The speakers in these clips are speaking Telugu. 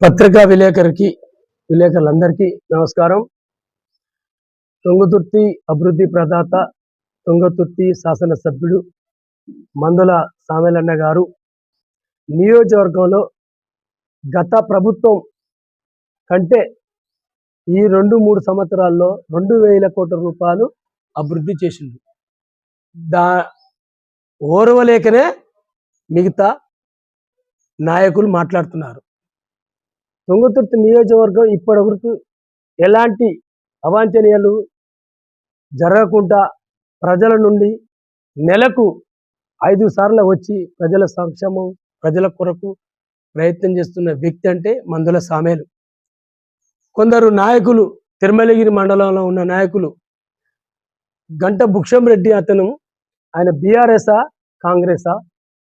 పత్రికా విలేకరులందరికీ నమస్కారం. తుంగతుర్తి అభివృద్ధి ప్రదాత, తుంగతుర్తి శాసనసభ్యుడు మందుల సామెలన్న గారు నియోజకవర్గంలో గత ప్రభుత్వం కంటే ఈ 2-3 సంవత్సరాల్లో 2,000 కోట్ల రూపాయలు అభివృద్ధి చేసింది. ఓర్వలేకనే మిగతా నాయకులు మాట్లాడుతున్నారు. తుంగతుర్తి నియోజకవర్గం ఇప్పటివరకు ఎలాంటి అవాంఛనీయాలు జరగకుండా ప్రజల నుండి నెలకు 5 సార్లు వచ్చి ప్రజల సంక్షేమం, ప్రజల కొరకు ప్రయత్నం చేస్తున్న వ్యక్తి అంటే మందుల సామేలు. కొందరు నాయకులు, తిరుమలగిరి మండలంలో ఉన్న నాయకులు, గంట భుక్షం రెడ్డి అతను ఆయన బీఆర్ఎస్ఆ కాంగ్రెసా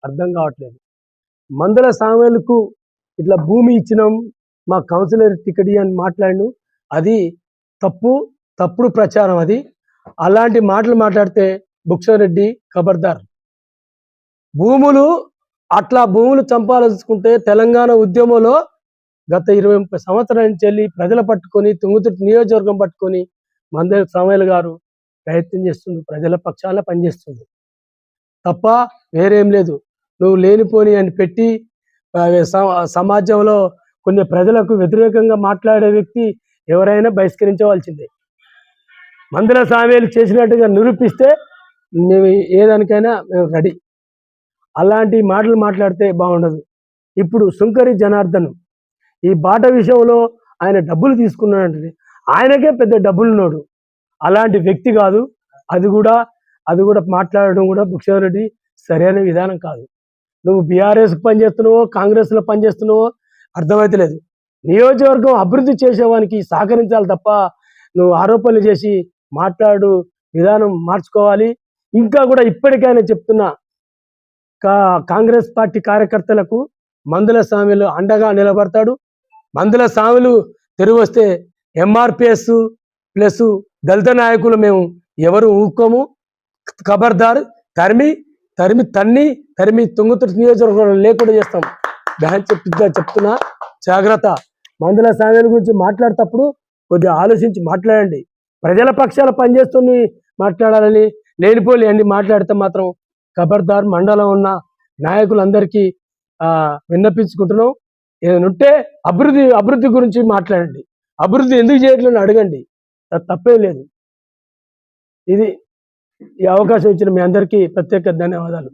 అర్థం కావట్లేదు. మందుల సామేలకు ఇట్లా భూమి ఇచ్చినాం, మా కౌన్సిలర్ టికెట్ అని మాట్లాడిను, అది తప్పుడు ప్రచారం. అది అలాంటి మాటలు మాట్లాడితే భుక్షరెడ్డి ఖబర్దార్. భూములు చంపాలనుకుంటే తెలంగాణ ఉద్యమంలో గత 20-30 సంవత్సరాల నుంచి వెళ్ళి ప్రజలు పట్టుకొని, తుంగతుర్తి నియోజకవర్గం పట్టుకొని మందుల సామేలు గారు ప్రయత్నం చేస్తుంది, ప్రజల పక్షాన పనిచేస్తుంది తప్ప వేరేం లేదు. నువ్వు లేనిపోని అని పెట్టి సమాజంలో కొన్ని ప్రజలకు వ్యతిరేకంగా మాట్లాడే వ్యక్తి ఎవరైనా బహిష్కరించవలసిందే. మందుల సామేలు చేసినట్టుగా నిరూపిస్తే మేము ఏదానికైనా మేము రెడీ. అలాంటి మాటలు మాట్లాడితే బాగుండదు. ఇప్పుడు సుంకరి జనార్దన్ ఈ బాట విషయంలో ఆయన డబ్బులు తీసుకున్నాడంటే ఆయనకే పెద్ద డబ్బులున్నాడు. అలాంటి వ్యక్తి కాదు. అది కూడా మాట్లాడడం కూడా భుక్షరెడ్డి సరైన విధానం కాదు. నువ్వు బీఆర్ఎస్కి పనిచేస్తున్నావో కాంగ్రెస్లో పనిచేస్తున్నావో అర్థమైతలేదు. నియోజకవర్గం అభివృద్ధి చేసేవానికి సహకరించాలి తప్ప నువ్వు ఆరోపణలు చేసి మాట్లాడు విధానం మార్చుకోవాలి. ఇంకా కూడా ఇప్పటికైనా చెప్తున్నా, కాంగ్రెస్ పార్టీ కార్యకర్తలకు మందుల సామేలు అండగా నిలబడతాడు. మందుల సామేలు తిరిగి వస్తే ఎంఆర్పిఎస్ ప్లస్ దళిత నాయకులు మేము ఎవరు ఊరుకోము. ఖబర్దార్. తరిమి తుంగతుర్తి నియోజకవర్గంలో లేకుండా చేస్తాం. చెప్తున్నా, జాగ్రత్త. మందుల సామేలు గురించి మాట్లాడేటప్పుడు కొద్దిగా ఆలోచించి మాట్లాడండి. ప్రజల పక్షాల పనిచేస్తుని మాట్లాడాలని లేనిపోలి అన్ని మాట్లాడితే మాత్రం ఖబర్దార్. మండలం ఉన్న నాయకులందరికీ విన్నపించుకుంటున్నాం. ఏదైనా అభివృద్ధి గురించి మాట్లాడండి. అభివృద్ధి ఎందుకు చేయట్లేని అడగండి, తప్పేం లేదు. ఈ అవకాశం ఇచ్చిన మీ అందరికీ ప్రత్యేక ధన్యవాదాలు.